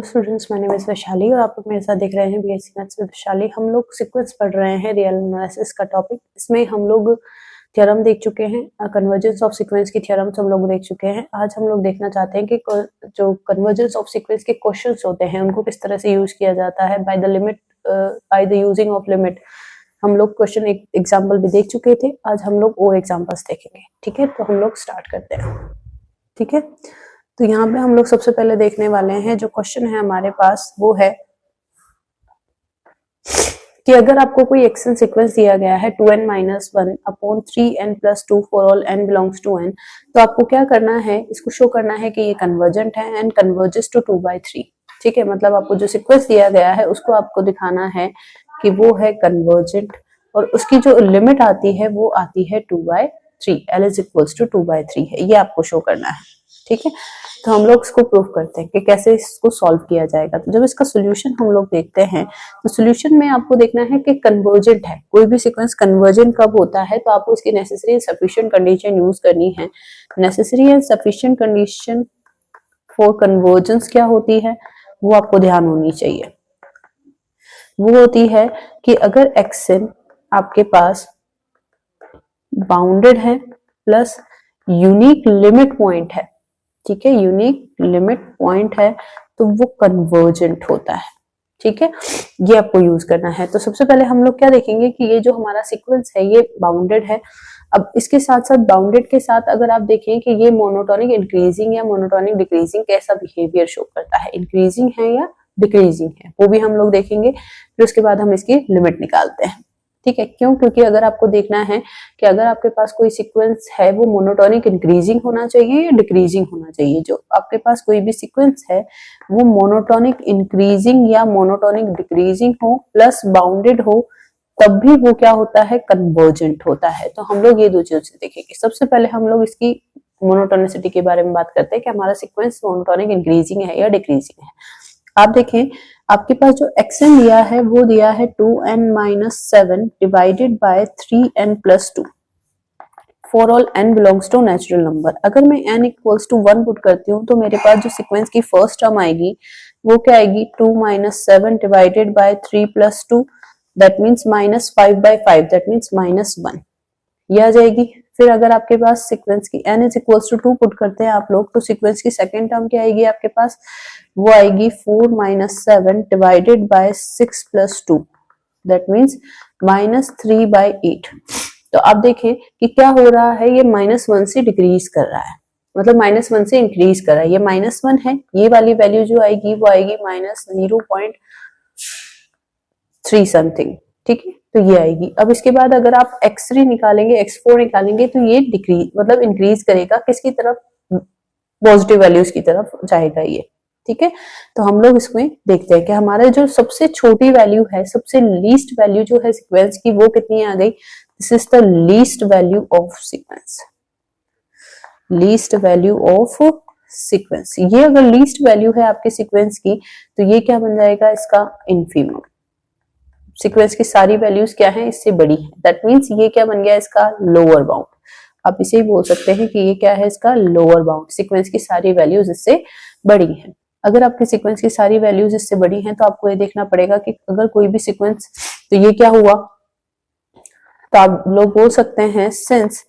Students, my name is Vaishali और आप लोग मेरे साथ देख रहे हैं बीएससी मैथ्स विद वैशाली। हम लोग सीक्वेंस पढ़ रहे हैं, रियल एनालिसिस का टॉपिक। इसमें हम लोग थ्योरम देख चुके हैं, कन्वर्जेंस ऑफ सीक्वेंस की थ्योरम्स हम लोग देख चुके हैं। आज हम लोग देखना चाहते हैं कि जो कन्वर्जेंस ऑफ सीक्वेंस के क्वेश्चंस होते हैं उनको किस तरह से यूज किया जाता है by the using of limit. हम लोग क्वेश्चन एक एग्जाम्पल भी देख चुके थे, आज हम लोग और एग्जाम्पल्स देखेंगे। ठीक है, तो हम लोग स्टार्ट करते हैं। ठीक है, तो यहाँ पे हम लोग सबसे पहले देखने वाले हैं, जो क्वेश्चन है हमारे पास वो है कि अगर आपको कोई एक्शन सीक्वेंस दिया गया है 2n-1 upon 3n+2 for all n belongs to n, तो आपको क्या करना है, इसको शो करना है कि ये कन्वर्जेंट है एंड कन्वर्जेस टू 2/3। ठीक है, मतलब आपको जो सीक्वेंस दिया गया है उसको आपको दिखाना है कि वो है कन्वर्जेंट, और उसकी जो लिमिट आती है वो आती है 2/3, L इज इक्वल्स टू 2/3 है, ये आपको शो करना है। ठीक है, तो हम लोग इसको प्रूव करते हैं कि कैसे इसको सॉल्व किया जाएगा। तो जब इसका सोल्यूशन हम लोग देखते हैं तो सोल्यूशन में आपको देखना है कि कन्वर्जेंट है। कोई भी सीक्वेंस कन्वर्जेंट कब होता है, तो आपको इसकी necessary and sufficient condition use करनी है। Necessary and sufficient condition for convergence क्या होती है, वो आपको ध्यान होनी चाहिए। वो होती है कि अगर एक्सन आपके पास बाउंडेड है प्लस यूनिक लिमिट पॉइंट है, ठीक है, यूनिक लिमिट पॉइंट है, तो वो कन्वर्जेंट होता है। ठीक है, ये आपको यूज करना है। तो सबसे पहले हम लोग क्या देखेंगे कि ये जो हमारा सीक्वेंस है ये बाउंडेड है। अब इसके साथ साथ बाउंडेड के साथ अगर आप देखें कि ये मोनोटोनिक इंक्रीजिंग या मोनोटोनिक डिक्रीजिंग कैसा बिहेवियर शो करता है, इंक्रीजिंग है या डिक्रीजिंग है, वो भी हम लोग देखेंगे। फिर उसके बाद हम इसकी लिमिट निकालते हैं। ठीक है, क्यों? क्योंकि अगर आपको देखना है कि अगर आपके पास कोई सीक्वेंस है वो मोनोटोनिक इंक्रीजिंग होना चाहिए या डिक्रीजिंग होना चाहिए। जो आपके पास कोई भी सीक्वेंस है वो मोनोटोनिक इंक्रीजिंग या मोनोटोनिक डिक्रीजिंग हो प्लस बाउंडेड हो, तब भी वो क्या होता है, कन्वर्जेंट होता है। तो हम लोग ये दो चीजें देखेंगे। सबसे पहले हम लोग इसकी मोनोटोनिसिटी के बारे में बात करते हैं कि हमारा सीक्वेंस मोनोटोनिक इंक्रीजिंग है या डिक्रीजिंग है। आप देखें, आपके पास जो एक्सन दिया है वो दिया है 2n-7 divided by 3n+2 for all n belongs to natural number. अगर मैं n इक्वल्स टू 1 पुट करती हूँ तो मेरे पास जो सीक्वेंस की फर्स्ट टर्म आएगी वो क्या आएगी, 2-7 divided by 3+2, that means -5/5, that means -1, ये आ जाएगी। फिर अगर आपके पास सीक्वेंस की n is equals to 2 put करते हैं आप लोग, तो सीक्वेंस की सेकेंड टर्म क्या आएगी आपके पास, वो आएगी 4-7 डिवाइडेड बाय 6+2, दैट मीन्स -3/8। तो आप देखें कि क्या हो रहा है, ये -1 से डिक्रीज कर रहा है, मतलब -1 से इंक्रीज कर रहा है। ये -1 है, ये वाली वैल्यू जो आएगी वो आएगी -0.3 समथिंग। ठीक है, तो ये आएगी। अब इसके बाद अगर आप x3 निकालेंगे, x4 निकालेंगे, तो ये डिक्रीज मतलब इंक्रीज करेगा, किसकी तरफ, पॉजिटिव वैल्यूज की तरफ जाएगा ये। ठीक है, तो हम लोग इसमें देखते हैं कि हमारा जो सबसे छोटी वैल्यू है, सबसे लीस्ट वैल्यू जो है सीक्वेंस की, वो कितनी आ गई। This is the least value of sequence, least value of sequence. ये अगर लीस्ट वैल्यू है आपके सीक्वेंस की, तो ये क्या बन जाएगा, इसका इनफीमम। सीक्वेंस की सारी वैल्यूज क्या है, इससे बड़ी है, दैट मीन्स ये क्या बन गया, इसका लोअर बाउंड। आप इसे ही बोल सकते हैं कि ये क्या है, इसका लोअर बाउंड। सीक्वेंस की सारी वैल्यूज इससे बड़ी हैं। अगर आपके सीक्वेंस की सारी वैल्यूज इससे बड़ी हैं तो आपको ये देखना पड़ेगा कि अगर कोई भी सीक्वेंस, तो ये क्या हुआ, तो आप लोग बोल सकते हैं सिंस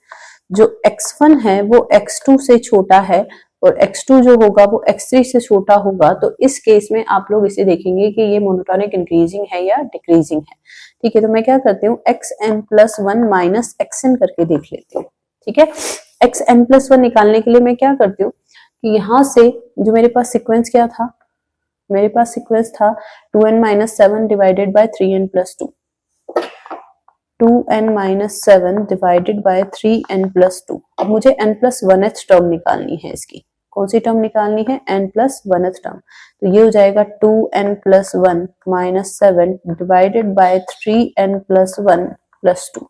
जो x1 है वो x2 से छोटा है और x2 जो होगा वो x3 से छोटा होगा, तो इस केस में आप लोग इसे देखेंगे कि ये मोनोटोनिक इंक्रीजिंग है या डिक्रीजिंग है। ठीक है, तो मैं क्या करती हूँ, xn+1 माइनस xn करके देख लेती हूँ। ठीक है, xn+1 निकालने के लिए मैं क्या करती हूँ कि यहाँ से जो मेरे पास सीक्वेंस क्या था, मेरे पास सीक्वेंस था 2n-7 divided by 3n+2, 2n-7 divided by 3n+2। अब मुझे n+1th टर्म निकालनी है इसकी। कौन सी टर्म निकालनी है, n+1th टर्म। तो ये हो जाएगा 2n+1 - 7 divided by 3n+1+2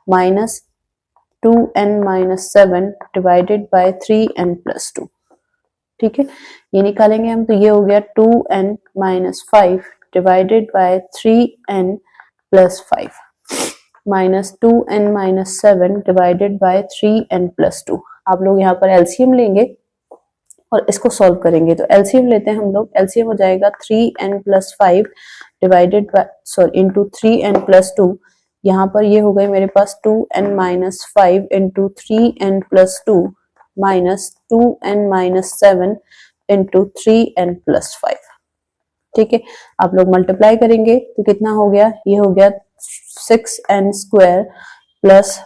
minus 2n-7 divided by 3n+2। ठीक है, ये निकालेंगे हम, तो ये हो गया 2n-5 divided by 3n+5 minus 2n-7 divided by 3n+2। आप लोग यहाँ पर एलसीएम लेंगे और इसको सॉल्व करेंगे तो एलसीएम लेते हैं हम लोग। एलसीएम हो जाएगा 3n+5 divided by into 3n+2। यहाँ पर ये हो गए मेरे पास 2n-5 into 3n+2 minus 2n-7 into 3n+5। ठीक है, आप लोग मल्टीप्लाई करेंगे तो कितना हो गया, ये हो गया 6n² plus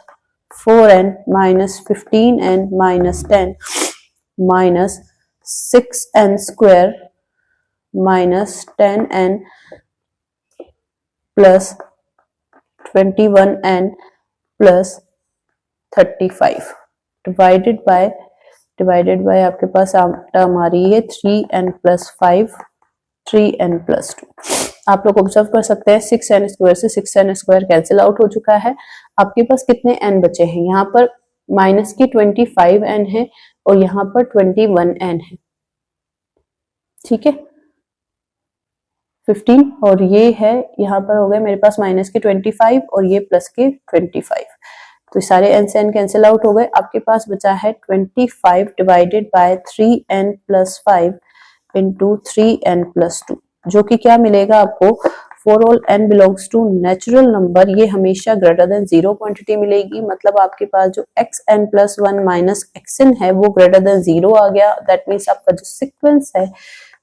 4n minus 15n minus 10 minus 6n² minus 10n plus 21n plus 35 divided by आपके पास टर्म आ रही है 3n+5 3n+2। आप लोग ऑब्जर्व कर सकते हैं 6n² से 6n² कैंसिल आउट हो चुका है। आपके पास कितने n बचे हैं, यहाँ पर माइनस की 25n है और यहाँ पर 21n है। ठीक है, 15 और ये है, यहाँ पर हो गए मेरे पास माइनस के 25 और ये प्लस के 25, तो सारे n से n कैंसिल आउट हो गए। आपके पास बचा है 25 divided by 3n+5 into 3n+2, जो कि क्या मिलेगा आपको, for all n belongs to natural number, ये हमेशा ग्रेटर देन 0 क्वांटिटी मिलेगी। मतलब आपके पास जो xn+1 माइनस xn है वो ग्रेटर देन 0 आ गया। दैट मीन्स आपका जो सीक्वेंस है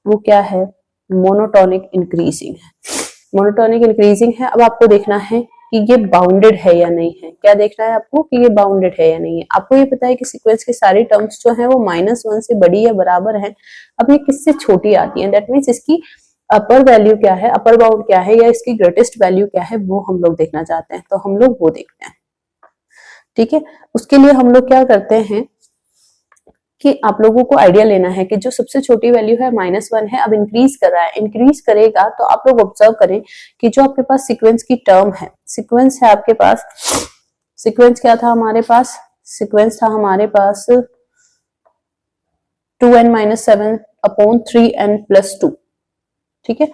वो क्या है, मोनोटोनिक इंक्रीजिंग है। मोनोटोनिक इंक्रीजिंग है। अब आपको देखना है कि ये बाउंडेड है या नहीं है। क्या देखना है आपको कि ये बाउंडेड है या नहीं है। आपको ये पता है कि सीक्वेंस के सारी टर्म्स जो है वो -1 से बड़ी या बराबर है। अब ये किससे छोटी आती है, दैट मीन्स इसकी अपर वैल्यू क्या है, अपर बाउंड क्या है, या इसकी ग्रेटेस्ट वैल्यू क्या है, वो हम लोग देखना चाहते हैं। तो हम लोग वो देखते हैं। ठीक है, उसके लिए हम लोग क्या करते हैं कि आप लोगों को आइडिया लेना है कि जो सबसे छोटी वैल्यू है -1 है, अब इंक्रीज कर रहा है। इंक्रीज करेगा तो आप लोग ऑब्जर्व करें कि जो आपके पास सीक्वेंस की टर्म है, सीक्वेंस है आपके पास, सीक्वेंस क्या था हमारे पास, सीक्वेंस था हमारे पास 2n-7 अपॉन 3n+2। ठीक है,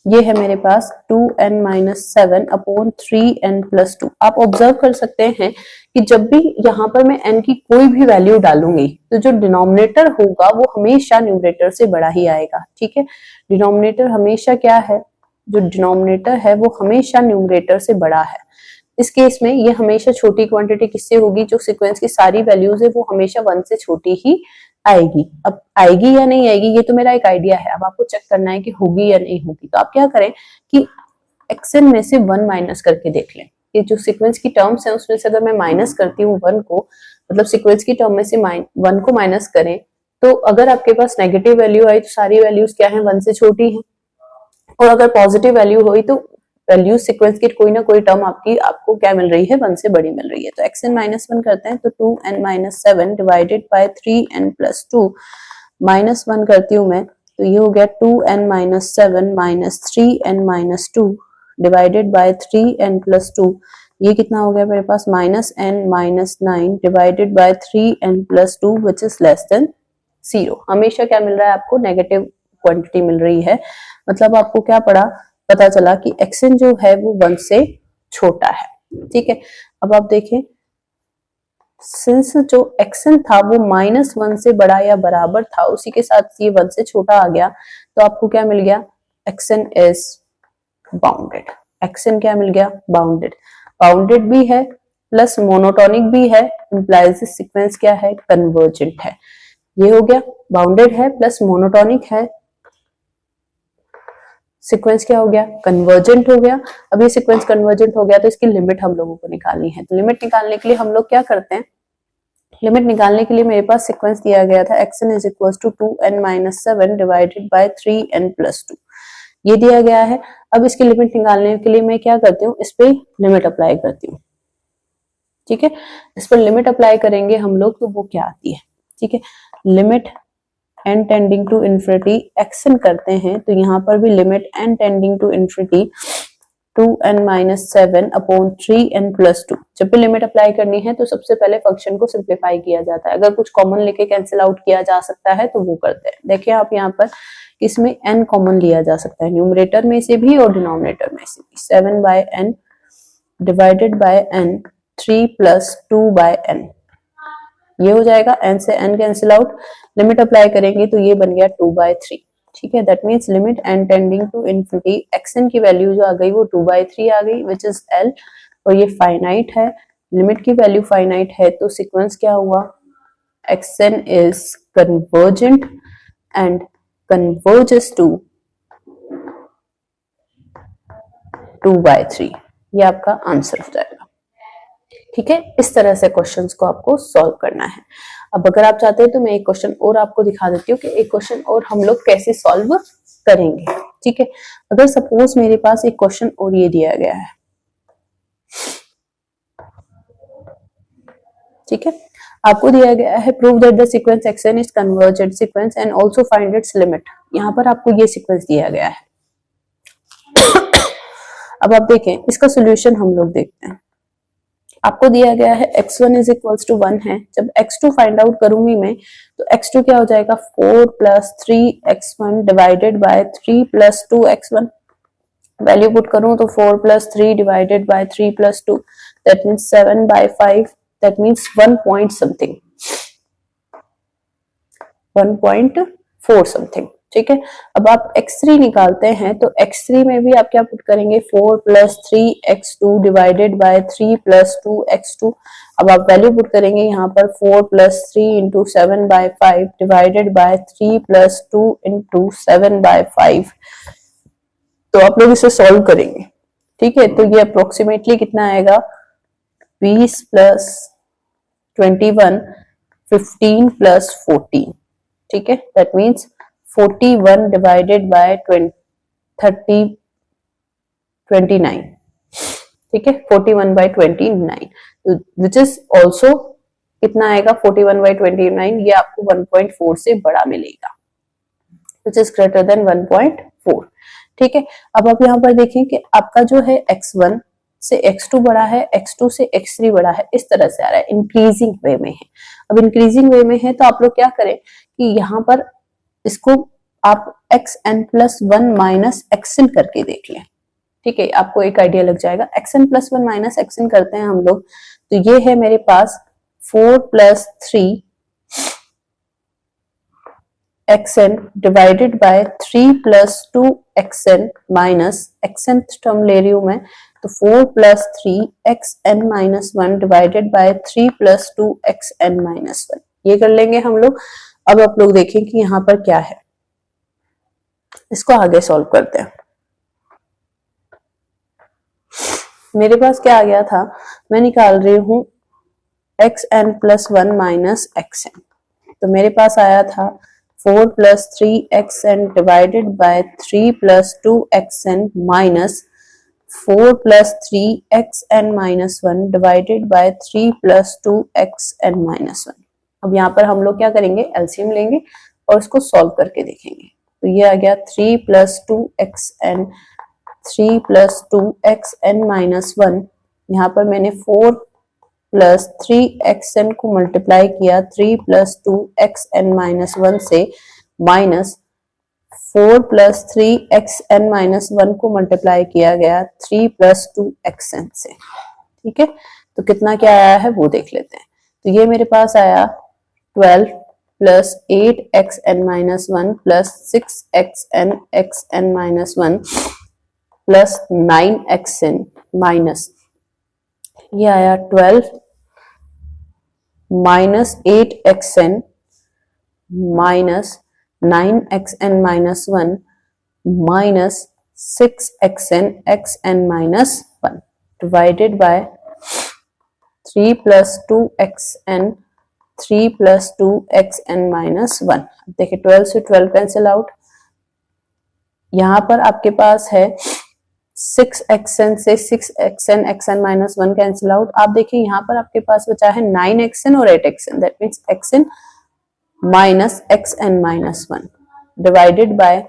ये है मेरे पास 2n-7 अपॉन 3n+2। आप ऑब्जर्व कर सकते हैं कि जब भी यहाँ पर मैं n की कोई भी वैल्यू डालूंगी तो जो डिनोमिनेटर होगा वो हमेशा न्यूमरेटर से बड़ा ही आएगा। ठीक है, डिनोमिनेटर हमेशा क्या है, जो डिनोमिनेटर है वो हमेशा न्यूमरेटर से बड़ा है। इस केस में ये हमेशा छोटी क्वांटिटी किससे होगी, जो सीक्वेंस की सारी वैल्यूज है वो हमेशा 1 से छोटी ही आएगी। अब आएगी या नहीं आएगी ये तो मेरा एक आइडिया है, अब आपको चेक करना है कि होगी या नहीं होगी। तो आप क्या करें कि xn में से 1 माइनस करके देख लें। ये जो सीक्वेंस की टर्म्स है उसमें से अगर मैं माइनस करती हूँ 1 को, मतलब सीक्वेंस की टर्म में से 1 को माइनस करें, तो अगर आपके पास नेगेटिव वैल्यू आई तो सारी वैल्यूज क्या है, 1 से छोटी है। और अगर पॉजिटिव वैल्यू हुई तो वैल्यू सीक्वेंस की कोई ना कोई टर्म आपको क्या मिल रही है, 1 से बड़ी मिल रही है। तो xn-1 करते हैं तो 2n-7 डिवाइडेड बाय 3n+2 -1 करती हूँ मैं, तो ये हो गया 2n-7 minus 3n-2 divided by 3n+2। ये कितना हो गया मेरे पास, -n-9 divided by 3n+2 which is less than 0। हमेशा क्या मिल रहा है आपको, नेगेटिव क्वांटिटी मिल रही है। मतलब आपको क्या पता चला कि xn जो है वो 1 से छोटा है। ठीक है, अब आप देखें सिंस जो xn था वो -1 से बड़ा या बराबर था, उसी के साथ ये 1 से छोटा आ गया, तो आपको क्या मिल गया, xn इज बाउंडेड। xn क्या मिल गया, बाउंडेड। बाउंडेड भी है प्लस मोनोटोनिक भी है, इंप्लाइज सीक्वेंस क्या है, कन्वर्जेंट है। ये हो गया, बाउंडेड है प्लस मोनोटोनिक है, सीक्वेंस क्या हो गया, कन्वर्जेंट हो गया। अब ये सीक्वेंस कन्वर्जेंट हो गया तो इसकी लिमिट हम लोगों को निकालनी है। तो लिमिट निकालने के लिए हम लोग क्या करते हैं, लिमिट निकालने के लिए मेरे पास सीक्वेंस दिया गया था xn is equal to 2n-7 divided by 3n+2, ये दिया गया है। अब इसकी लिमिट निकालने के लिए मैं क्या करती हूँ, इस पे लिमिट अप्लाई करती हूँ। ठीक है, इस पर लिमिट अप्लाई करेंगे हम लोग तो वो क्या आती है। ठीक है, limit n tending to infinity xn करते हैं तो यहाँ पर भी limit n tending to infinity 2n-7 upon 3n+2। जब भी लिमिट अप्लाई करनी है तो सबसे पहले फंक्शन को सिंप्लीफाई किया जाता है। अगर कुछ कॉमन लेके कैंसिल आउट किया जा सकता है तो वो करते हैं। देखिए आप यहाँ पर इसमें n कॉमन लिया जा सकता है, न्यूमरेटर में से भी और डिनोमिनेटर में से भी। 7/n divided by n 3 + 2/n ये हो जाएगा, n से n cancel out, limit apply करेंगे तो ये बन गया 2/3। ठीक है, that means limit n tending to infinity, xn की वैल्यू जो आ गई वो 2/3 आ गई विच इज l, और ये फाइनाइट है, लिमिट की वैल्यू फाइनाइट है, तो सीक्वेंस क्या हुआ, xn is convergent and converges to 2/3। ये आपका आंसर हो जाएगा। ठीक है, इस तरह से क्वेश्चंस को आपको सॉल्व करना है। अब अगर आप चाहते हैं तो मैं एक क्वेश्चन और आपको दिखा देती हूँ कि एक क्वेश्चन और हम लोग कैसे सॉल्व करेंगे। ठीक है, अगर सपोज मेरे पास एक क्वेश्चन और ये दिया गया है, ठीक है, आपको दिया गया है prove that the sequence xn is convergent sequence and also find its limit. यहाँ पर आपको ये सीक्वेंस दिया गया है। अब आप देखें इसका सोल्यूशन हम लोग देखते हैं। आपको दिया गया है x1 इज इक्वल्स टू 1 है, जब x2 फाइंड आउट करूंगी मैं तो x2 क्या हो जाएगा 4 + 3x1 divided by 3 + 2x1, value put करूं तो 4 + 3 divided by 3 + 2 that means 7/5, that means 1 point something, 1.4 something. ठीक है, अब आप x3 निकालते हैं तो x3 में भी आप क्या पुट करेंगे 4 + 3x2 डिवाइडेड बाय 3 + 2x2। अब आप वैल्यू पुट करेंगे यहाँ पर 4 + 3 × 7/5 डिवाइडेड बाय 3 + 2 × 7/5। तो आप लोग इसे सॉल्व करेंगे। ठीक है, तो ये अप्रोक्सीमेटली कितना आएगा 20 + 21 15 + 14। ठीक है, दैट मीन्स 41 डिवाइडेड बाय 29। ठीक है, 41/29 विच इज ऑल्सो कितना आएगा 41/29, ये आपको 1.4 से बड़ा मिलेगा, विच इज ग्रेटर देन 1.4। ठीक है, अब आप यहाँ पर देखें कि आपका जो है x1 से x2 बड़ा है, x2 से x3 बड़ा है, इस तरह से आ रहा है, इंक्रीजिंग वे में है। अब इंक्रीजिंग वे में है तो आप लोग क्या करें कि यहाँ पर इसको आप xn+1 - xn करके देख लें। ठीक है, आपको एक आइडिया लग जाएगा। xn+1 - xn करते हैं हम लोग तो ये है मेरे पास 4 + 3xn divided by 3 + 2xn minus xn term ले रही हूं मैं तो 4 + 3xn-1 डिवाइडेड बाय 3 + 2xn-1, ये कर लेंगे हम लोग। अब आप लोग देखें कि यहाँ पर क्या है, इसको आगे सॉल्व करते हैं। मेरे पास क्या आ गया था, मैं निकाल रही हूं xn+1 - xn, तो मेरे पास आया था 4 + 3xn divided by 3 + 2xn minus 4 + 3xn-1 divided by 3 + 2xn-1। अब यहाँ पर हम लोग क्या करेंगे, एलसीएम लेंगे और इसको सॉल्व करके देखेंगे। तो ये आ गया 3 + 2xn, 3 + 2xn-1। यहाँ पर मैंने 4 + 3xn को मल्टीप्लाई किया 3 + 2xn-1 से, माइनस 4 + 3xn-1 को मल्टीप्लाई किया गया 3 + 2xn से। ठीक है, तो कितना क्या आया है वो देख लेते हैं। तो ये मेरे पास आया 12 + 8xn-1 + 6xn-1 + 9xn माइनस, ये आया 12 - 8xn minus 9xn-1 minus 6xn-1 divided by 3 + 2xn, 3 + 2xn-1। देखिए 12 से 12 कैंसिल आउट, यहाँ पर आपके पास है 6xn से 6xn-1 कैंसिल आउट। आप देखिए यहाँ पर आपके पास बचा है 9xn और 8xn, that means xn minus xn-1 divided by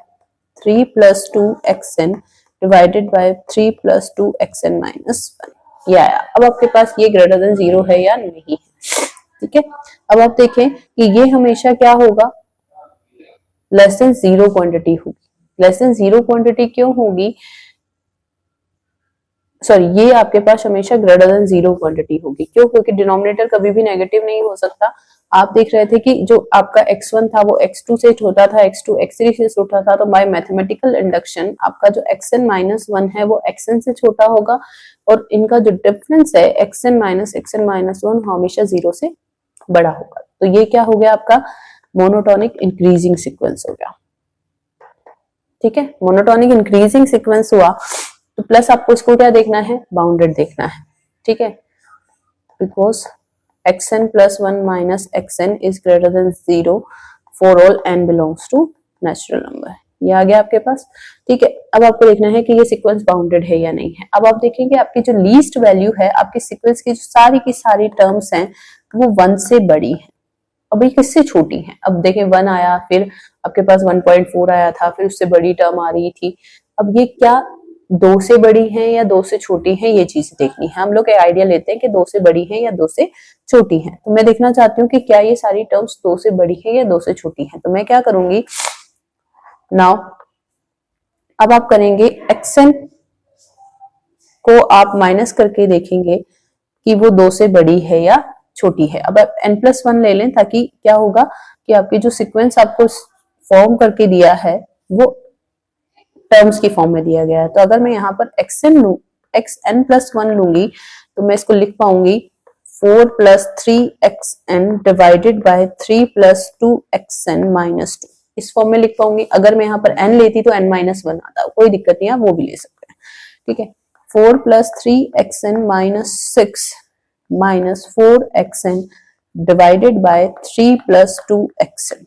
3 + 2xn divided by 3 + 2xn-1, ये आया। अब आपके पास ये ग्रेटर देन 0 है या नहीं है। ठीक है, अब आप देखें कि ये हमेशा क्या होगा, लेस देन 0 क्वांटिटी होगी। लेस देन 0 क्वांटिटी क्यों होगी, सॉरी ये आपके पास हमेशा ग्रेटर देन 0 क्वांटिटी होगी। क्यों? क्योंकि डिनोमिनेटर कभी भी नेगेटिव नहीं हो सकता। आप देख रहे थे कि जो आपका x1 था वो x2 से छोटा था, x2 x3 से छोटा था, तो बाय मैथमेटिकल इंडक्शन आपका जो xn माइनस 1 है वो xn से छोटा होगा, और इनका जो डिफरेंस है xn माइनस 1 हमेशा 0 से बड़ा होगा। तो ये क्या हो गया आपका मोनोटोनिक इंक्रीजिंग सीक्वेंस हो गया। ठीक है, मोनोटोनिक इंक्रीजिंग सीक्वेंस हुआ तो प्लस आपको इसको क्या देखना है, बाउंडेड देखना है। ठीक है, because xn plus 1 minus xn is greater than 0 for all n belongs to natural number। ये आ गया आपके पास। ठीक है, अब आपको देखना है कि ये सीक्वेंस बाउंडेड है या नहीं है। अब आप देखेंगे आपकी जो लीस्ट वैल्यू है आपकी सीक्वेंस की जो की सारी टर्म्स हैं वो 1 से बड़ी है। अब ये किससे छोटी है? अब देखें 1 आया, फिर आपके पास 1.4 आया था, फिर उससे बड़ी टर्म आ रही थी। अब ये क्या 2 से बड़ी है या 2 से छोटी है, ये चीज देखनी है। हम लोग आइडिया लेते हैं कि 2 से बड़ी है या 2 से छोटी है। तो मैं देखना चाहती हूँ कि क्या ये सारी टर्म्स 2 से बड़ी है या 2 से छोटी है। तो मैं क्या करूंगी नाउ, अब आप करेंगे xn को आप माइनस करके देखेंगे कि वो 2 से बड़ी है या छोटी है। अब आप n+1 ले लें, ताकि क्या होगा कि आपकी जो सीक्वेंस आपको फॉर्म करके दिया है वो टर्म्स की फॉर्म में दिया गया है। तो अगर मैं यहाँ पर xn+1 लूंगी तो मैं इसको लिख पाऊंगी 4 + 3xn डिवाइडेड बाय 3 + 2xn - 2। इस फॉर्म में लिख पाऊंगी। अगर मैं यहाँ पर n लेती तो n-1 आता, कोई दिक्कत नहीं है, वो भी ले सकते हैं। ठीक है, 4 + 3xn - 6 - 4xn divided by 3 + 2xn।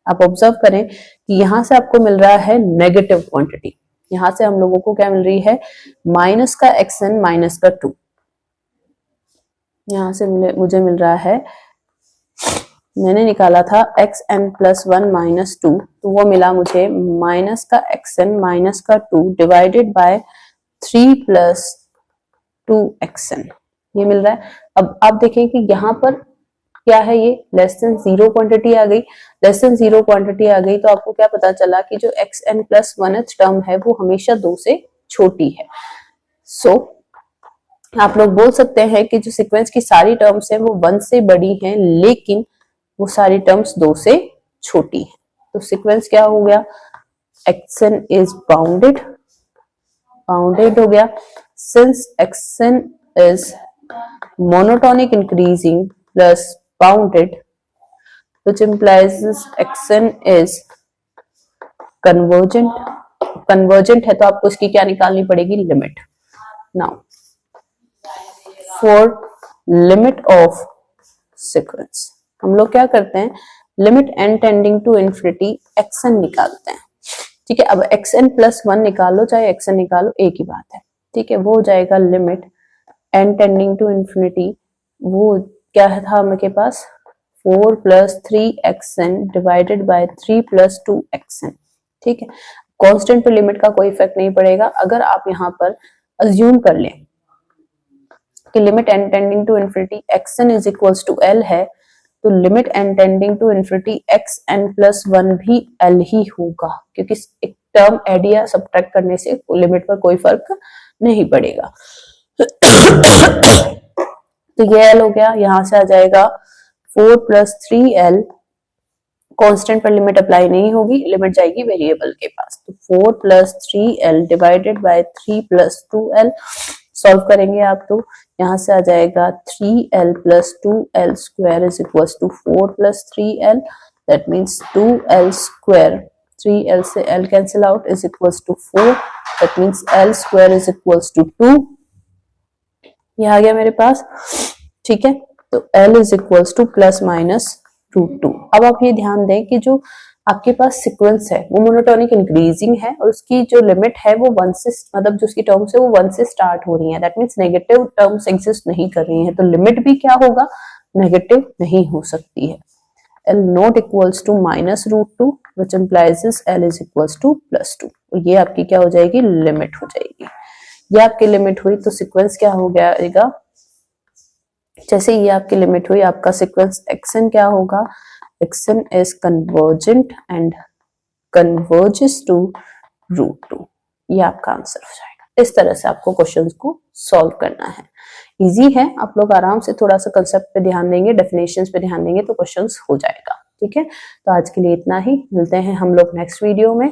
आप ऑब्जर्व करें कि यहां से आपको मिल रहा है नेगेटिव क्वांटिटी, यहां से हम लोगों को क्या मिल रही है, माइनस का xn माइनस का 2। यहां से मुझे मिल रहा है, मैंने निकाला था xn+1 - 2, तो वो मिला मुझे माइनस का xn माइनस का 2 डिवाइडेड बाय 3 + 2xn, ये मिल रहा है। अब आप देखें कि यहाँ पर क्या है, ये लेस देन 0 क्वांटिटी आ गई। लेस देन 0 क्वांटिटी आ गई तो आपको क्या पता चला कि जो xn+1th टर्म है वो हमेशा 2 से छोटी है। सो आप लोग बोल सकते हैं कि जो सीक्वेंस की सारी टर्म्स है वो 1 से बड़ी हैं, लेकिन वो सारी टर्म्स 2 से छोटी है। तो सीक्वेंस क्या हो गया, xn इज बाउंडेड, बाउंडेड हो गया। Since xn is monotonic increasing plus bounded, which implies xn is convergent। convergent है तो आपको इसकी क्या निकालनी पड़ेगी, limit. Now for limit of sequence हम लोग क्या करते हैं, limit n tending to infinity xn निकालते हैं। ठीक है, अब xn+1 निकालो चाहे xn निकालो, एक ही बात है। ठीक है, वो हो जाएगा limit n tending to infinity, वो क्या था मेरे पास 4 + 3xn डिवाइडेड बाय 3 + 2xn। ठीक है, कांस्टेंट पे लिमिट का कोई इफेक्ट नहीं पड़ेगा। अगर आप यहाँ पर अज्यूम कर लें कि limit n tending to infinity xn is equals to l है, तो limit n tending to infinity xn+1 भी l ही होगा, क्योंकि एक टर्म ऐड या सब्ट्रैक्ट करने से लिमिट पर कोई फर्क नहीं पड़ेगा। तो ये l हो गया, यहां से आ जाएगा 4 + 3l, कांस्टेंट पर लिमिट अप्लाई नहीं होगी, लिमिट जाएगी वेरिएबल के पास। तो 4 + 3l divided by 3 + 2l, solve करेंगे आप तो यहां से आ जाएगा 3l + 2l² is equals to 4 + 3l, that means 2l², 3l से l cancel out is equals to 4, that means l² is equals to 2। ये आ गया मेरे पास। ठीक है, तो l इज इक्वल्स टू ±√2। अब आप ये ध्यान दें कि जो आपके पास सीक्वेंस है वो मोनोटोनिक इंक्रीजिंग है, और उसकी जो लिमिट है वो 1 से, मतलब जो उसकी टर्म्स है वो 1 से स्टार्ट हो रही है, that means negative terms exist नहीं कर रही हैं, तो लिमिट भी क्या होगा, नेगेटिव नहीं हो सकती है। l not equals to -√2 which implies is l is equals to +2। और ये आपकी क्या हो जाएगी, लिमिट हो जाएगी। ये आपकी लिमिट हुई तो सीक्वेंस क्या हो जाएगा, जैसे ये आपकी लिमिट हुई आपका सीक्वेंस xn क्या होगा, xn is convergent and converges to √2। ये आपका आंसर हो जाएगा। इस तरह से आपको क्वेश्चंस को सॉल्व करना है। इजी है, आप लोग आराम से थोड़ा सा कंसेप्ट पे ध्यान देंगे, डेफिनेशंस पे ध्यान देंगे तो क्वेश्चंस हो जाएगा। ठीक है, तो आज के लिए इतना ही, मिलते हैं हम लोग नेक्स्ट वीडियो में।